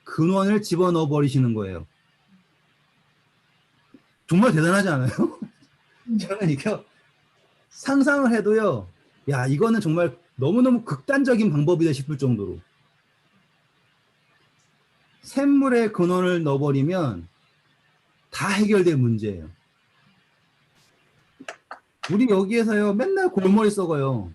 근원을 집어넣어 버리시는 거예요. 정말 대단하지 않아요? 저는 이거 상상을 해도요, 야, 이거는 정말 너무너무 극단적인 방법이다 싶을 정도로. 샘물의 근원을 넣어버리면 다 해결될 문제예요. 우리 여기에서요, 맨날 골머리 썩어요.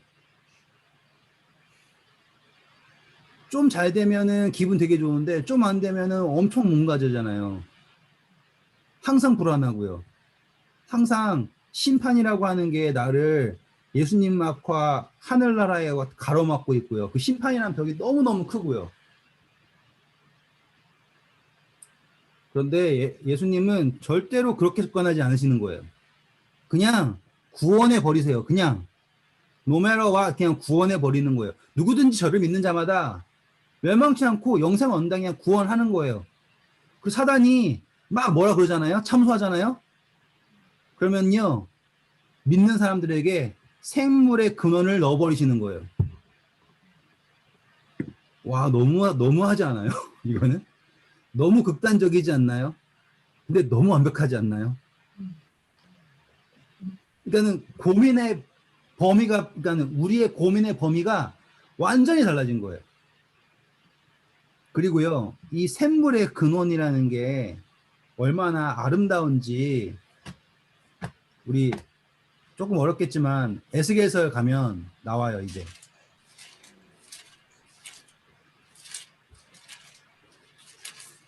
좀 잘 되면은 기분 되게 좋은데, 좀 안 되면은 엄청 몸가져잖아요. 항상 불안하고요. 항상 심판이라고 하는 게 나를 예수님 앞과 하늘나라에 가로막고 있고요. 그 심판이라는 벽이 너무너무 크고요. 그런데 예수님은 절대로 그렇게 접근하지 않으시는 거예요. 그냥 구원해 버리세요. 그냥 노메러와 그냥 구원해 버리는 거예요. 누구든지 저를 믿는 자마다 멸망치 않고 영생 언당 그냥 구원하는 거예요. 그 사단이 막 뭐라 그러잖아요. 참소하잖아요. 그러면요 믿는 사람들에게 생물의 근원을 넣어버리시는 거예요. 와 너무하지 않아요? 이거는 너무 극단적이지 않나요? 근데 너무 완벽하지 않나요? 그러니까는 고민의 범위가, 그러니까는 우리의 고민의 범위가 완전히 달라진 거예요. 그리고요, 이 샘물의 근원이라는 게 얼마나 아름다운지 우리 조금 어렵겠지만 에스겔서에 가면 나와요, 이제.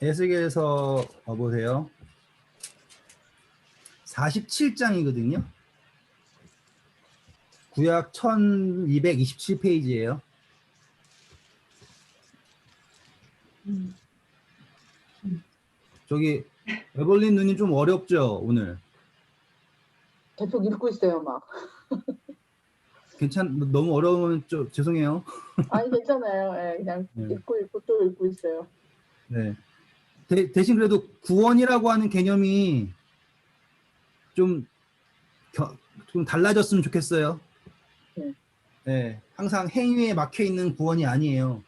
에스겔서 보세요. 47장이거든요. 구약 1227페이지예요. 저기 에벌린 누님 좀 어렵죠, 오늘? 계속 읽고 있어요, 막. 너무 어려우면 좀 죄송해요. 아니, 괜찮아요. 예, 그냥 네. 읽고 또 읽고 있어요. 네. 대신 그래도 구원이라고 하는 개념이 좀 달라졌으면 좋겠어요. 네. 네. 항상 행위에 막혀 있는 구원이 아니에요.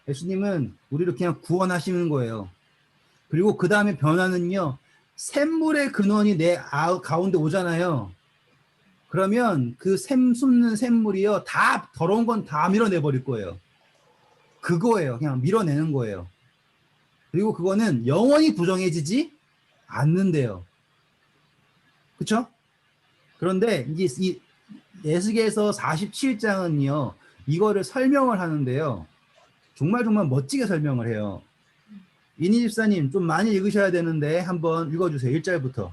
예수님은 우리를 그냥 구원하시는 거예요. 그리고 그 다음에 변화는요, 샘물의 근원이 내 가운데 오잖아요. 그러면 그 숨는 샘물이요, 다 더러운 건 다 밀어내버릴 거예요. 그거예요. 그냥 밀어내는 거예요. 그리고 그거는 영원히 부정해지지 않는데요. 그쵸? 그런데 이제 이 에스겔서 47장은요, 이거를 설명을 하는데요. 정말 멋지게 설명을 해요. 이니 집사님 좀 많이 읽으셔야 되는데 한번 읽어주세요. 1절부터.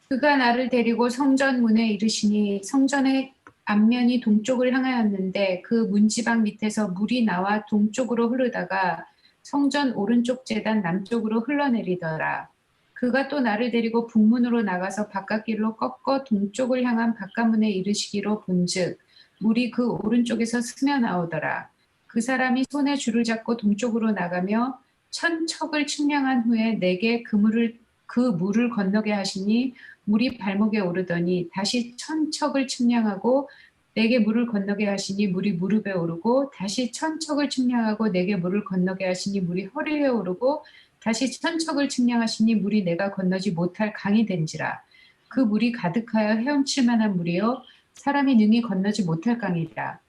그가 나를 데리고 성전 문에 이르시니 성전의 앞면이 동쪽을 향하였는데 그 문지방 밑에서 물이 나와 동쪽으로 흐르다가 성전 오른쪽 제단 남쪽으로 흘러내리더라. 그가 또 나를 데리고 북문으로 나가서 바깥길로 꺾어 동쪽을 향한 바깥문에 이르시기로 본즉 물이 그 오른쪽에서 스며 나오더라. 그 사람이 손에 줄을 잡고 동쪽으로 나가며 천척을 측량한 후에 내게 그 물을 건너게 하시니 물이 발목에 오르더니 다시 천척을 측량하고 내게 물을 건너게 하시니 물이 무릎에 오르고 다시 천척을 측량하고 내게 물을 건너게 하시니 물이 허리에 오르고 다시 천척을 측량하시니 물이 내가 건너지 못할 강이 된지라. 그 물이 가득하여 헤엄칠 만한 물이요 사람이 능히 건너지 못할 강이라.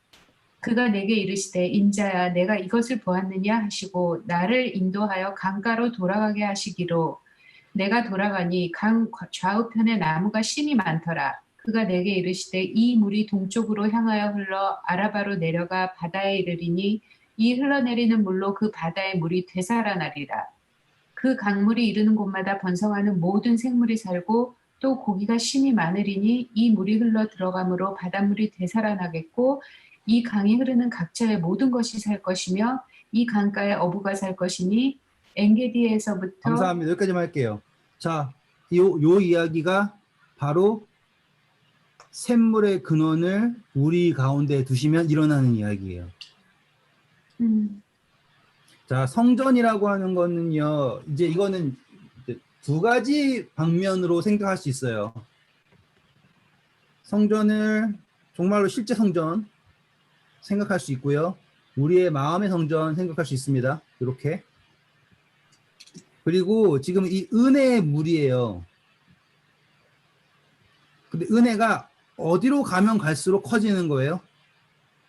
그가 내게 이르시되 인자야 내가 이것을 보았느냐 하시고 나를 인도하여 강가로 돌아가게 하시기로 내가 돌아가니 강 좌우편에 나무가 심이 많더라. 그가 내게 이르시되 이 물이 동쪽으로 향하여 흘러 아라바로 내려가 바다에 이르리니 이 흘러내리는 물로 그 바다의 물이 되살아나리라. 그 강물이 이르는 곳마다 번성하는 모든 생물이 살고 또 고기가 심이 많으리니 이 물이 흘러 들어가므로 바닷물이 되살아나겠고 이 강이 흐르는 각처의 모든 것이 살 것이며 이 강가에 어부가 살 것이니 엔게디에서부터 감사합니다. 여기까지만 할게요. 자, 요 이야기가 바로 샘물의 근원을 우리 가운데 두시면 일어나는 이야기예요. 자, 성전이라고 하는 거는요, 이제 이거는 두 가지 방면으로 생각할 수 있어요. 성전을 정말로 실제 성전 생각할 수 있고요. 우리의 마음의 성전 생각할 수 있습니다. 이렇게. 그리고 지금 이 은혜의 물이에요. 근데 은혜가 어디로 가면 갈수록 커지는 거예요?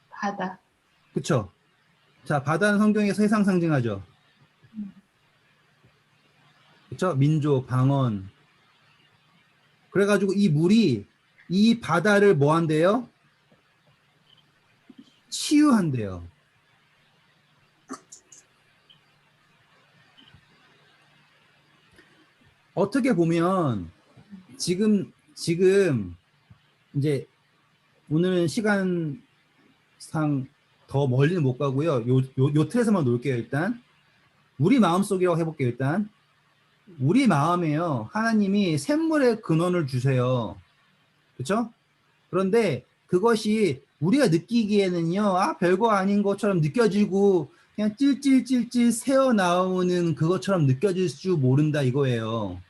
바다. 그쵸? 자, 바다는 성경에서 세상 상징하죠. 그쵸? 민족, 방언. 그래가지고 이 물이 이 바다를 뭐 한대요? 치유한대요. 어떻게 보면 지금 이제 오늘은 시간상 더 멀리는 못 가고요. 요 틀에서만 놓을게요. 일단 우리 마음속이라고 해볼게요. 일단 우리 마음에요. 하나님이 샘물의 근원을 주세요. 그렇죠? 그런데 그것이 우리가 느끼기에는요, 아, 별거 아닌 것처럼 느껴지고 그냥 찔찔찔찔 새어 나오는 그것처럼 느껴질 줄 모른다 이거예요.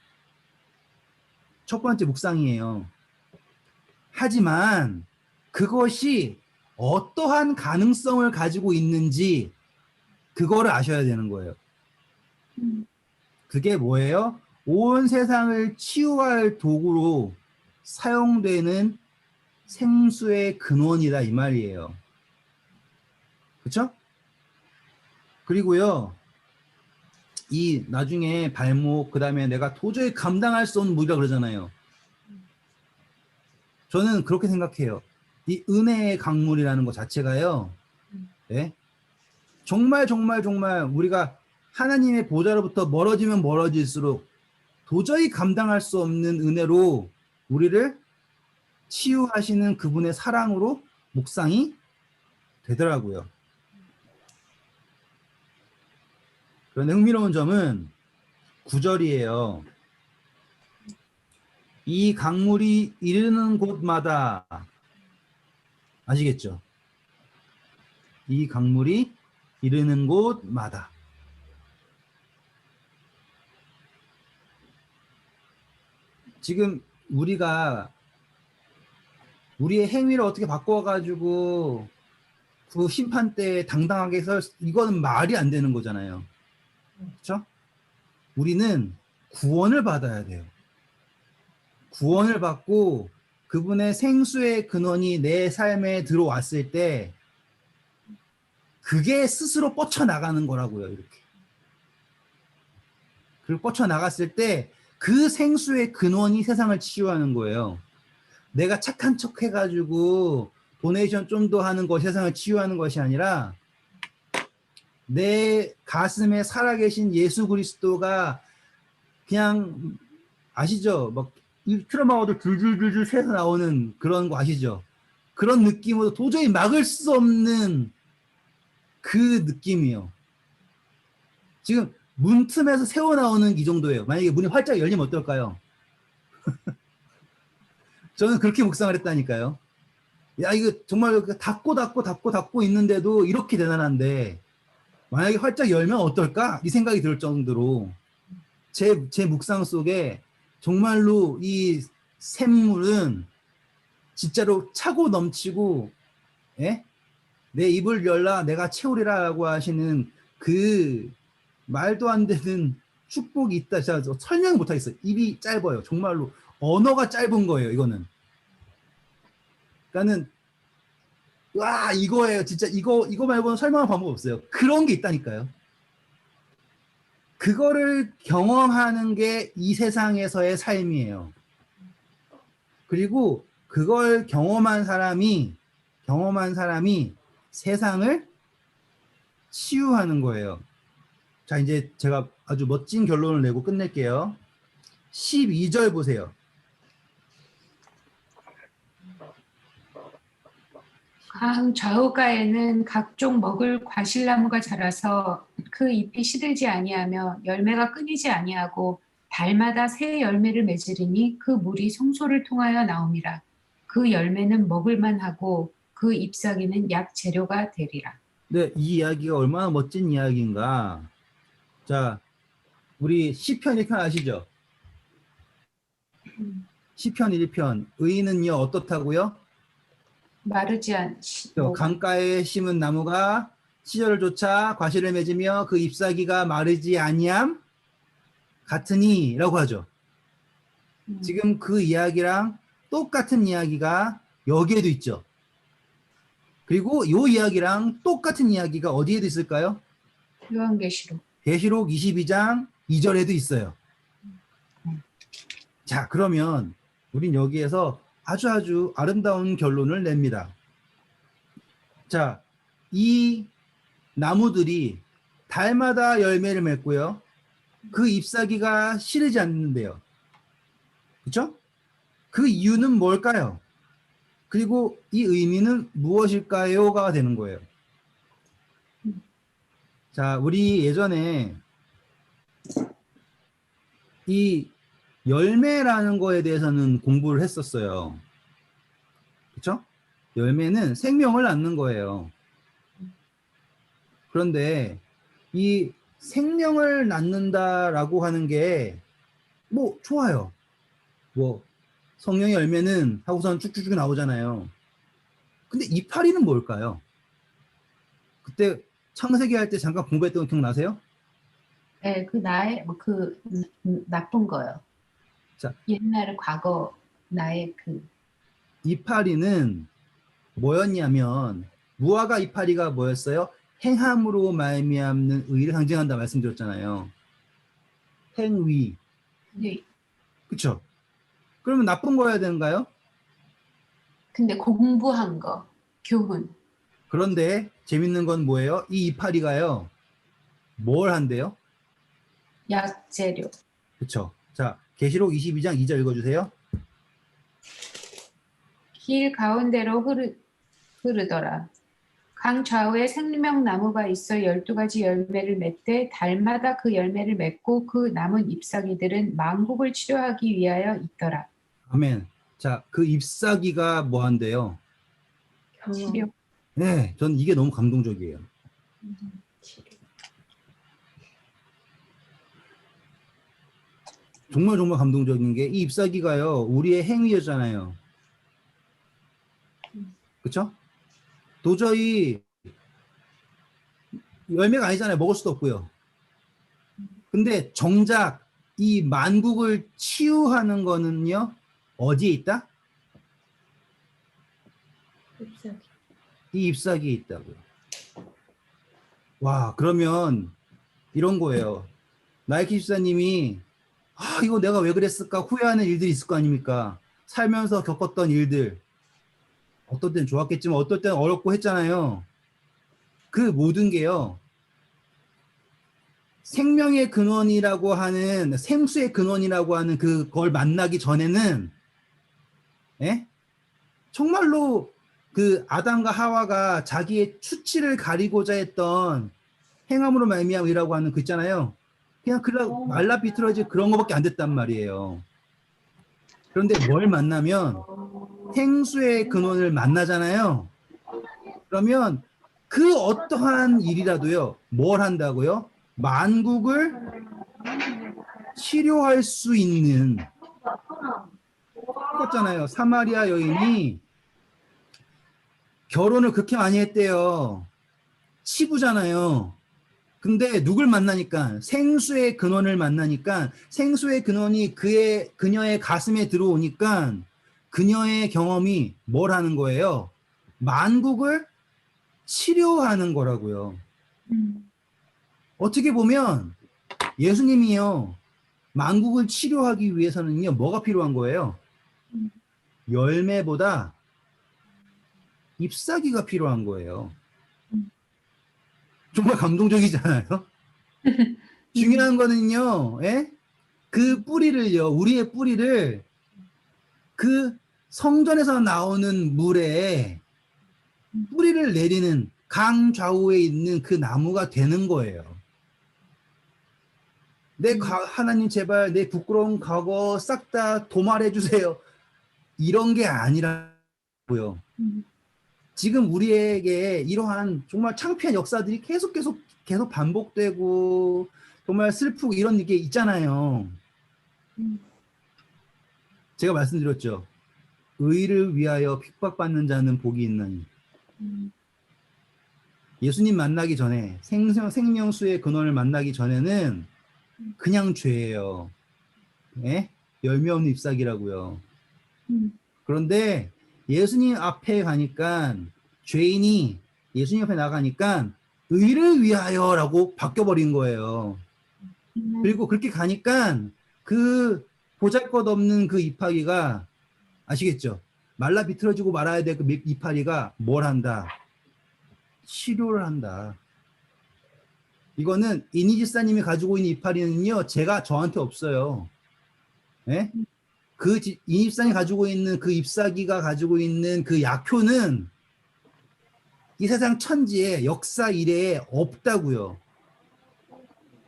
첫 번째 묵상이에요. 하지만 그것이 어떠한 가능성을 가지고 있는지 그거를 아셔야 되는 거예요. 그게 뭐예요? 온 세상을 치유할 도구로 사용되는 생수의 근원이다 이 말이에요. 그렇죠? 그리고요, 이 나중에 발목, 그 다음에 내가 도저히 감당할 수 없는 무리라 그러잖아요. 저는 그렇게 생각해요. 이 은혜의 강물이라는 것 자체가요, 네? 정말 정말 정말 우리가 하나님의 보좌로부터 멀어지면 멀어질수록 도저히 감당할 수 없는 은혜로 우리를 치유하시는 그분의 사랑으로 묵상이 되더라고요. 그런데 흥미로운 점은 9절이에요. 이 강물이 이르는 곳마다, 아시겠죠? 이 강물이 이르는 곳마다. 지금 우리가 우리의 행위를 어떻게 바꿔가지고 그 심판대에 당당하게 이거는 말이 안 되는 거잖아요. 그렇죠? 우리는 구원을 받아야 돼요. 구원을 받고 그분의 생수의 근원이 내 삶에 들어왔을 때 그게 스스로 뻗쳐나가는 거라고요. 이렇게. 그리고 뻗쳐나갔을 때 그 생수의 근원이 세상을 치유하는 거예요. 내가 착한 척 해가지고 도네이션 좀 더 하는 거 세상을 치유하는 것이 아니라 내 가슴에 살아계신 예수 그리스도가 그냥 아시죠? 막 트라우마도 줄줄줄줄 새서 나오는 그런 거 아시죠? 그런 느낌으로 도저히 막을 수 없는 그 느낌이요. 지금 문틈에서 새어나오는 이 정도예요. 만약에 문이 활짝 열리면 어떨까요? 저는 그렇게 묵상을 했다니까요. 야, 이거 정말 닫고 있는데도 이렇게 대단한데 만약에 활짝 열면 어떨까? 이 생각이 들 정도로 제 묵상 속에 정말로 이 샘물은 진짜로 차고 넘치고, 예? 내 입을 열라 내가 채우리라고 하시는 그 말도 안 되는 축복이 있다. 제가 설명 못 하겠어요. 입이 짧아요. 정말로 언어가 짧은 거예요. 이거는. 그러니까는 와 이거예요. 진짜 이거 말고는 설명할 방법 없어요. 그런 게 있다니까요. 그거를 경험하는 게 이 세상에서의 삶이에요. 그리고 그걸 경험한 사람이 세상을 치유하는 거예요. 자, 이제 제가 아주 멋진 결론을 내고 끝낼게요. 12절 보세요. 강 좌우가에는 각종 먹을 과실나무가 자라서 그 잎이 시들지 아니하며 열매가 끊이지 아니하고 달마다 새 열매를 맺으리니 그 물이 성소를 통하여 나옴이라. 그 열매는 먹을만 하고 그 잎사귀는 약 재료가 되리라. 네, 이 이야기가 얼마나 멋진 이야기인가. 자, 우리 시편 1편 아시죠? 시편 1편. 의인은요, 어떻다고요? 마르지 강가에 심은 나무가 시절을 쫓아 과실을 맺으며 그 잎사귀가 마르지 아니함 같으니 라고 하죠. 지금 그 이야기랑 똑같은 이야기가 여기에도 있죠. 그리고 이 이야기랑 똑같은 이야기가 어디에도 있을까요? 요한계시록. 계시록 22장 2절에도 있어요. 자, 그러면 우린 여기에서 아주 아름다운 결론을 냅니다. 자, 이 나무들이 달마다 열매를 맺고요. 그 잎사귀가 시르지 않는데요. 그렇죠? 그 이유는 뭘까요? 그리고 이 의미는 무엇일까요?가 되는 거예요. 자, 우리 예전에 이 열매라는 거에 대해서는 공부를 했었어요. 그렇죠? 열매는 생명을 낳는 거예요. 그런데 이 생명을 낳는다라고 하는 게 뭐 좋아요. 뭐 성령의 열매는 하고선 쭉쭉쭉 나오잖아요. 근데 이파리는 뭘까요? 그때 창세기 할 때 잠깐 공부했던 거 기억나세요? 네, 그 나의 나쁜 거요. 자. 옛날 과거 나의 그 이파리는 뭐였냐면 무화과 이파리가 뭐였어요? 행함으로 말미암는 의를 상징한다 말씀드렸잖아요. 행위. 네. 그렇죠? 그러면 나쁜 거여야 되는가요? 근데 공부한 거, 교훈. 그런데 재밌는 건 뭐예요? 이 이파리가요. 뭘 한대요? 약재료. 그렇죠. 자, 계시록 22장 2절 읽어주세요. 길 가운데로 흐르더라. 강 좌우에 생명나무가 있어 12가지 열매를 맺되 달마다 그 열매를 맺고 그 남은 잎사귀들은 만국을 치료하기 위하여 있더라. 아멘. 자, 그 잎사귀가 뭐 한대요? 치료. 경험. 네, 전 이게 너무 감동적이에요. 치료. 정말 감동적인 게 이 잎사귀가요. 우리의 행위였잖아요. 그렇죠? 도저히 열매가 아니잖아요. 먹을 수도 없고요. 근데 정작 이 만국을 치유하는 거는요. 어디에 있다? 잎사귀. 이 잎사귀에 있다고요. 와, 그러면 이런 거예요. 나이키 집사님이 이거 내가 왜 그랬을까 후회하는 일들이 있을 거 아닙니까? 살면서 겪었던 일들. 어떨 땐 좋았겠지만 어떨 땐 어렵고 했잖아요. 그 모든 게요. 생명의 근원이라고 하는 생수의 근원이라고 하는 그걸 만나기 전에는 예? 정말로 그 아담과 하와가 자기의 수치를 가리고자 했던 행함으로 말미암이라고 하는 그 있잖아요. 그냥 말라 비틀어질 그런 거밖에 안 됐단 말이에요. 그런데 뭘 만나면 생수의 근원을 만나잖아요. 그러면 그 어떠한 일이라도요. 뭘 한다고요? 만국을 치료할 수 있는 똑같잖아요. 사마리아 여인이 결혼을 그렇게 많이 했대요. 치부잖아요. 근데 누굴 만나니까 생수의 근원을 만나니까 생수의 근원이 그녀의 가슴에 들어오니까 그녀의 경험이 뭘 하는 거예요? 만국을 치료하는 거라고요. 어떻게 보면 예수님이요. 만국을 치료하기 위해서는요. 뭐가 필요한 거예요? 열매보다 잎사귀가 필요한 거예요. 정말 감동적이잖아요. 중요한 거는요. 예? 그 뿌리를요. 우리의 뿌리를 그 성전에서 나오는 물에 뿌리를 내리는 강 좌우에 있는 그 나무가 되는 거예요. 하나님 제발 내 부끄러운 과거 싹 다 도말해 주세요. 이런 게 아니라고요. 지금 우리에게 이러한 정말 창피한 역사들이 계속 반복되고 정말 슬프고 이런 게 있잖아요. 제가 말씀드렸죠. 의를 위하여 핍박받는 자는 복이 있나니. 예수님 만나기 전에 생명수의 근원을 만나기 전에는 그냥 죄예요. 예? 열매 없는 잎사귀라고요. 그런데 예수님 앞에 가니까 죄인이 예수님 앞에 나가니까 의를 위하여라고 바뀌어버린 거예요. 그리고 그렇게 가니까 그 보잘것없는 그 이파리가 아시겠죠? 말라 비틀어지고 말아야 될 그 이파리가 뭘 한다? 치료를 한다. 이거는 이니 집사님이 가지고 있는 이파리는요. 제가 저한테 없어요. 예? 그 이니 집사님이 가지고 있는 그 잎사귀가 가지고 있는 그 약효는 이 세상 천지에 역사 이래에 없다고요.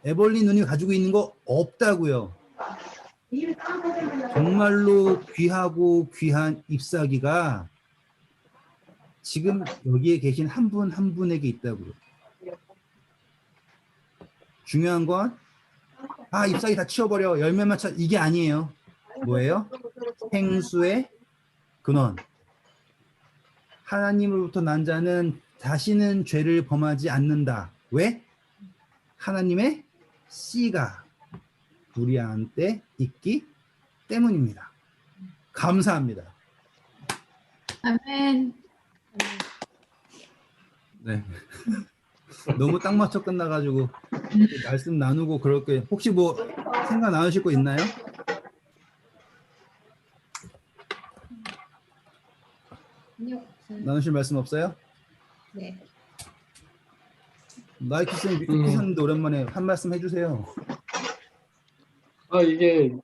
에벌린 누님이 가지고 있는 거 없다고요. 정말로 귀하고 귀한 잎사귀가 지금 여기에 계신 한 분 한 분에게 있다고요. 중요한 건 잎사귀 다 치워버려 열매만 차 이게 아니에요. 뭐예요? 생수의 근원. 하나님으로부터 난 자는 다시는 죄를 범하지 않는다. 왜? 하나님의 씨가 우리 안에 있기 때문입니다. 감사합니다. 아멘. 네. 너무 딱 맞춰 끝나가지고 말씀 나누고 그렇게 혹시 뭐 생각 나누실 거 있나요? 아니요. 나누실 말씀 없어요? 네. 나이키스님 유튜브님도 오랜만에 한 말씀 해주세요. 이게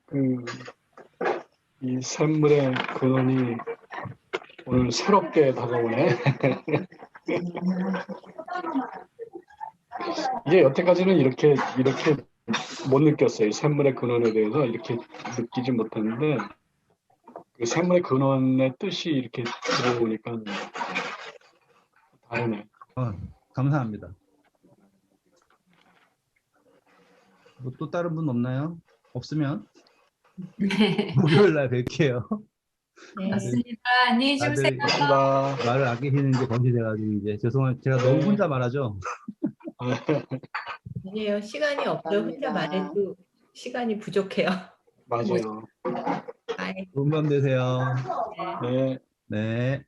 이 샘물의 근원이 오늘 새롭게 다가오네. 이게 여태까지는 이렇게 못 느꼈어요. 샘물의 근원에 대해서 이렇게 느끼지 못했는데 그 샘물의 근원의 뜻이 이렇게 들어보니까 다르네. 감사합니다. 뭐 또 다른 분 없나요? 없으면 네. 목요일 날 뵐게요. 네. 맞습니다. 안녕히 주무세요. 다들 감사합니다. 말을 아끼시는 게 거짓돼가지고 이제 죄송합니다. 제가 너무 혼자 말하죠. 아니에요. 시간이 없어요. 혼자 말해도 시간이 부족해요. 맞아요. 아이, 좋은 밤 되세요. 네. 네. 네.